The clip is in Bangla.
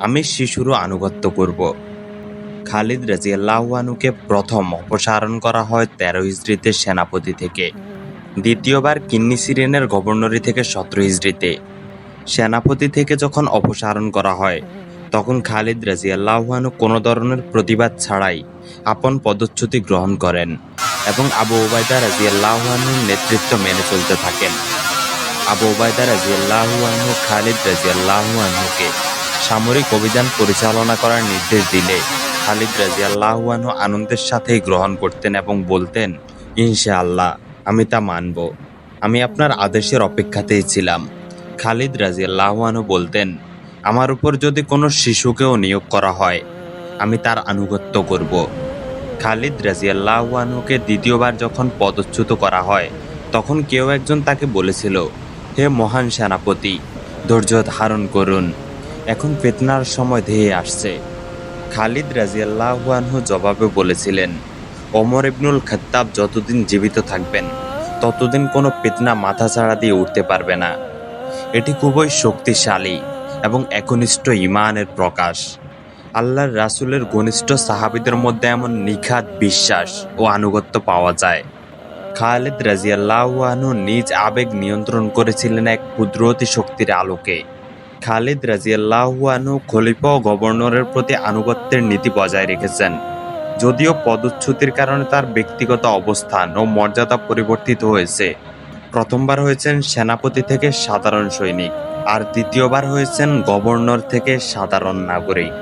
আমি শিশুরও আনুগত্য করব। খালিদ রাদিয়াল্লাহু আনহুকে প্রথম অপসারণ করা হয় 13 হিজরিতে সেনাপতি থেকে, দ্বিতীয়বার কিন্নি সিরিনের গভর্নরি থেকে 17 হিজরিতে। সেনাপতি থেকে যখন অপসারণ করা হয় তখন খালিদ রাদিয়াল্লাহু আনহু কোনো ধরনের প্রতিবাদ ছাড়াই আপন পদচ্যুতি গ্রহণ করেন এবং আবু উবাইদা রাদিয়াল্লাহু আনহুর নেতৃত্ব মেনে চলতে থাকেন। আবু উবাইদা রাদিয়াল্লাহু আনহু খালিদ রাদিয়াল্লাহু আনহুকে সামরিক অভিযান পরিচালনা করার নির্দেশ দিলে খালিদ রাদিয়াল্লাহু আনহু আনন্দের সাথেই গ্রহণ করতেন এবং বলতেন, ইনশাআল্লাহ আমি তা মানব। আমি আপনার আদেশের অপেক্ষাতেই ছিলাম। খালিদ রাদিয়াল্লাহু আনহু বলতেন, আমার উপর যদি কোনো শিশুকেও নিয়োগ করা হয় আমি তার আনুগত্য করব। খালিদ রাদিয়াল্লাহু আনহুকে দ্বিতীয়বার যখন পদচ্যুত করা হয় তখন কেউ একজন তাকে বলেছিল, হে মহান সেনাপতি, ধৈর্য ধারণ করুন, এখন ফিতনার সময় ধেয়ে আসছে। খালিদ রাদিয়াল্লাহু আনহু জবাবে বলেছিলেন, ওমর ইবনুল খাত্তাব যতদিন জীবিত থাকবেন ততদিন কোনো ফিতনা মাথাচাড়া দিয়ে উঠতে পারবে না। এটি খুবই শক্তিশালী এবং একনিষ্ঠ ঈমানের প্রকাশ। আল্লাহর রাসূলের ঘনিষ্ঠ সাহাবীদের মধ্যে এমন নিখাদ বিশ্বাস ও আনুগত্য পাওয়া যায়। খালিদ রাদিয়াল্লাহু আনহু নিজ আবেগ নিয়ন্ত্রণ করেছিলেন এক কুদরতি শক্তির আলোকে। খালিদ রাদিয়াল্লাহু আনহু খলিফা ও গভর্নরের প্রতি আনুগত্যের নীতি বজায় রেখেছেন। যদিও পদচ্যুতির কারণে তার ব্যক্তিগত অবস্থান ও মর্যাদা পরিবর্তিত হয়েছে। প্রথমবার হয়েছেন সেনাপতি থেকে সাধারণ সৈনিক, আর দ্বিতীয়বার হয়েছেন গভর্নর থেকে সাধারণ নাগরিক।